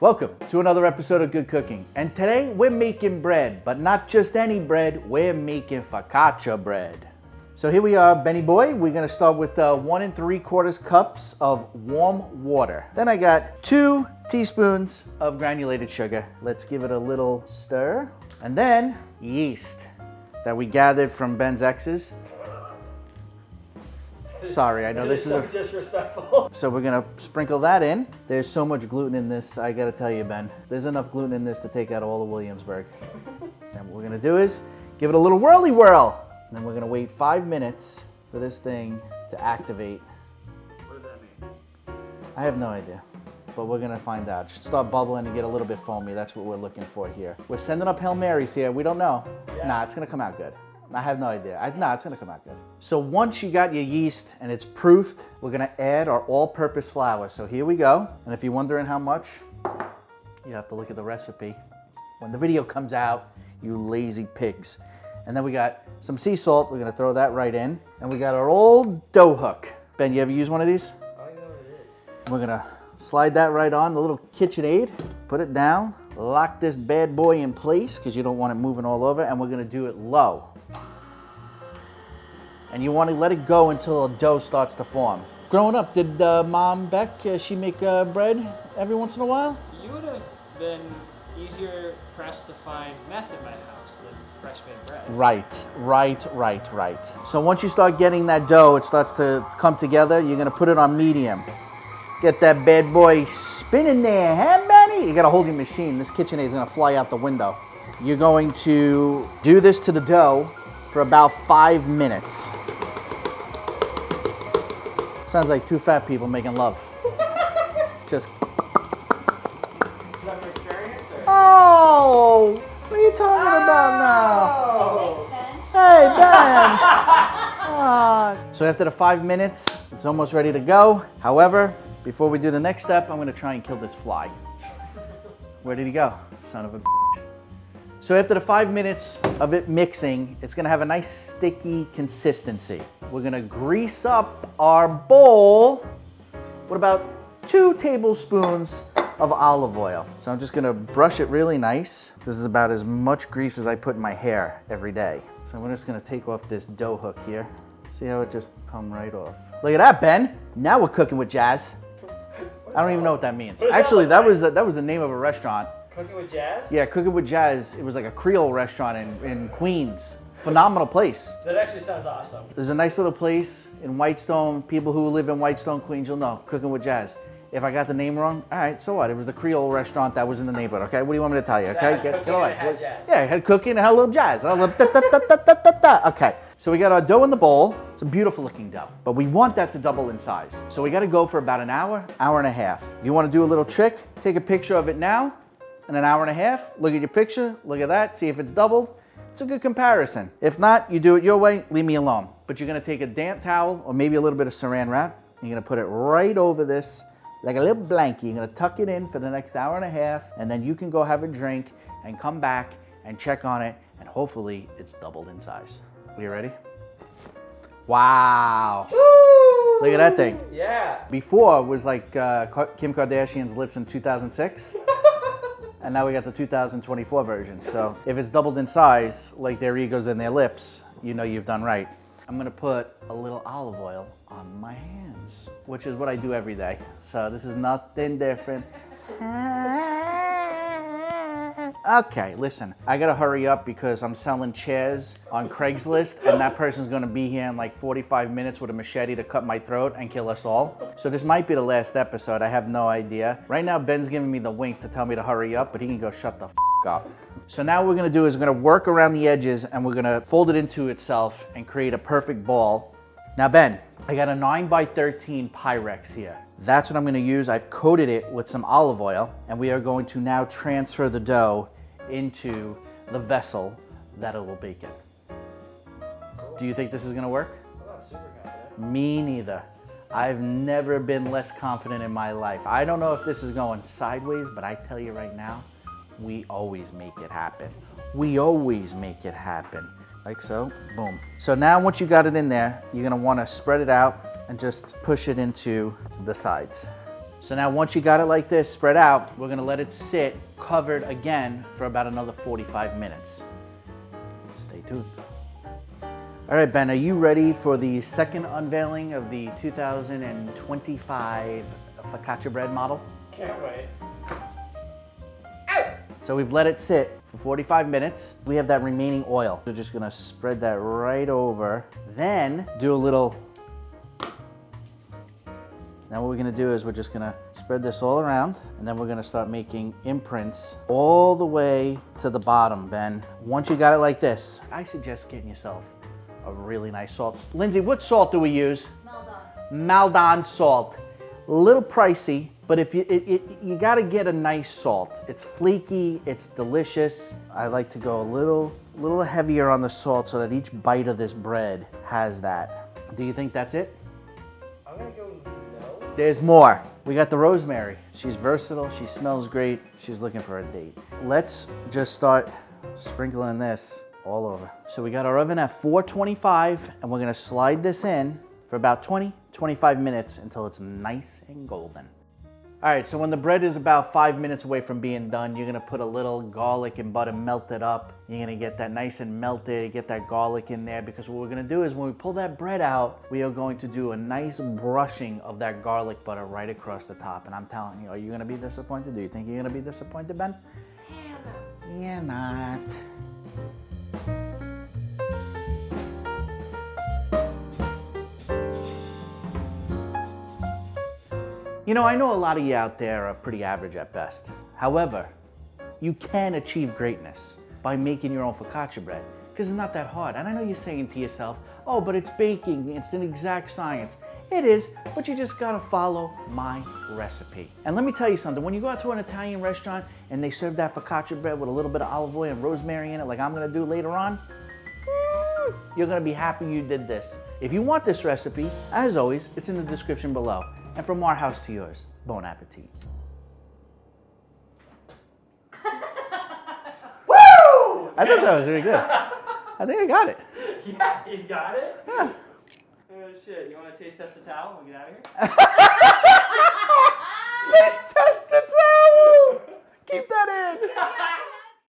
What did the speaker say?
Welcome to another episode of Good Cooking. And today we're making bread, but not just any bread, we're making focaccia bread. So here we are, Benny boy. We're gonna start with 1 3/4 cups of warm water. Then I got 2 teaspoons of granulated sugar. Let's give it a little stir. And then yeast that we gathered from Ben's exes. Sorry, I know this is so disrespectful. So we're gonna sprinkle that in. There's so much gluten in this, I gotta tell you, Ben. There's enough gluten in this to take out all of Williamsburg. And what we're gonna do is give it a little whirly whirl. And then we're gonna wait 5 minutes for this thing to activate. What does that mean? I have no idea, but we're gonna find out. It should start bubbling and get a little bit foamy. That's what we're looking for here. We're sending up Hail Marys here. We don't know. Yeah. Nah, it's gonna come out good. I have no idea. Nah, it's gonna come out good. So once you got your yeast and it's proofed, we're gonna add our all-purpose flour. So here we go. And if you're wondering how much, you have to look at the recipe when the video comes out, you lazy pigs. And then we got some sea salt. We're gonna throw that right in. And we got our old dough hook. Ben, you ever use one of these? I know what it is. We're gonna slide that right on, the little KitchenAid. Put it down, lock this bad boy in place because you don't want it moving all over, and we're gonna do it low. And you want to let it go until a dough starts to form. Growing up, did Mom Beck, she make bread every once in a while? You would have been easier pressed to find meth in my house than fresh made bread. Right. So once you start getting that dough, it starts to come together, you're gonna put it on medium. Get that bad boy spinning there, huh, Benny? You gotta hold your machine. This KitchenAid is gonna fly out the window. You're going to do this to the dough for about 5 minutes. Sounds like 2 fat people making love. Just. Is that from experience? Or? Oh, what are you talking about now? Hey, Ben. So after the 5 minutes, it's almost ready to go. However, before we do the next step, I'm gonna try and kill this fly. Where did he go? Son of a. So after the 5 minutes of it mixing, it's gonna have a nice sticky consistency. We're gonna grease up our bowl with about 2 tablespoons of olive oil. So I'm just gonna brush it really nice. This is about as much grease as I put in my hair every day. So we're just gonna take off this dough hook here. See how it just come right off. Look at that, Ben. Now we're cooking with jazz. I don't even know what that means. Actually, that was the name of a restaurant. Cooking with Jazz? Yeah, Cooking with Jazz. It was like a Creole restaurant in Queens. Phenomenal place. That actually sounds awesome. There's a nice little place in Whitestone. People who live in Whitestone, Queens, you'll know. Cooking with Jazz. If I got the name wrong, all right, so what? It was the Creole restaurant that was in the neighborhood, okay? What do you want me to tell you, okay? Get away. It had jazz. Yeah, it had cooking and had a little jazz. Okay, so we got our dough in the bowl. It's a beautiful looking dough, but we want that to double in size. So we gotta go for about an hour, hour and a half. If you wanna do a little trick, take a picture of it now. In an hour and a half, look at your picture, look at that, see if it's doubled. It's a good comparison. If not, you do it your way, leave me alone. But you're gonna take a damp towel or maybe a little bit of saran wrap, and you're gonna put it right over this like a little blankie. You're gonna tuck it in for the next hour and a half, and then you can go have a drink and come back and check on it, and hopefully it's doubled in size. Are you ready? Wow. Woo! Look at that thing. Yeah. Before was like Kim Kardashian's lips in 2006. And now we got the 2024 version. So if it's doubled in size, like their egos and their lips, you know you've done right. I'm gonna put a little olive oil on my hands, which is what I do every day. So this is nothing different. Okay, listen, I gotta hurry up because I'm selling chairs on Craigslist, and that person's gonna be here in like 45 minutes with a machete to cut my throat and kill us all. So this might be the last episode, I have no idea. Right now, Ben's giving me the wink to tell me to hurry up, but he can go shut the f up. So now what we're gonna do is we're gonna work around the edges and we're gonna fold it into itself and create a perfect ball. Now, Ben, I got a 9x13 Pyrex here. That's what I'm gonna use. I've coated it with some olive oil, and we are going to now transfer the dough into the vessel that it will bake in. Cool. Do you think this is gonna work? I'm not super confident. Me neither. I've never been less confident in my life. I don't know if this is going sideways, but I tell you right now, we always make it happen. We always make it happen. Like so, boom. So now once you got it in there, you're gonna wanna spread it out and just push it into the sides. So now once you got it like this, spread out, we're gonna let it sit covered again for about another 45 minutes. Stay tuned. All right, Ben, are you ready for the second unveiling of the 2025 focaccia bread model? Can't wait. So we've let it sit for 45 minutes. We have that remaining oil. We're just gonna spread that right over. Then do a little. Now what we're gonna do is we're just gonna spread this all around, and then we're gonna start making imprints all the way to the bottom, Ben. Once you got it like this, I suggest getting yourself a really nice salt. Lindsay, what salt do we use? Maldon salt. A little pricey, but if you gotta get a nice salt. It's flaky, it's delicious. I like to go a little heavier on the salt so that each bite of this bread has that. Do you think that's it? I'm gonna go no. There's more. We got the rosemary. She's versatile, she smells great. She's looking for a date. Let's just start sprinkling this all over. So we got our oven at 425, and we're gonna slide this in for about 20-25 minutes until it's nice and golden. All right, so when the bread is about 5 minutes away from being done, you're gonna put a little garlic and butter melted up. You're gonna get that nice and melted, get that garlic in there, because what we're gonna do is when we pull that bread out, we are going to do a nice brushing of that garlic butter right across the top. And I'm telling you, are you gonna be disappointed? Do you think you're gonna be disappointed, Ben? You're not. You know, I know a lot of you out there are pretty average at best. However, you can achieve greatness by making your own focaccia bread, because it's not that hard. And I know you're saying to yourself, oh, but it's baking, it's an exact science. It is, but you just gotta follow my recipe. And let me tell you something, when you go out to an Italian restaurant and they serve that focaccia bread with a little bit of olive oil and rosemary in it, like I'm gonna do later on, you're gonna be happy you did this. If you want this recipe, as always, it's in the description below. And from our house to yours, bon appetit. Woo! I thought that was very good. I think I got it. Yeah, you got it? Yeah. Oh shit, you wanna taste test the towel and we'll get out of here? Taste test the towel! Keep that in.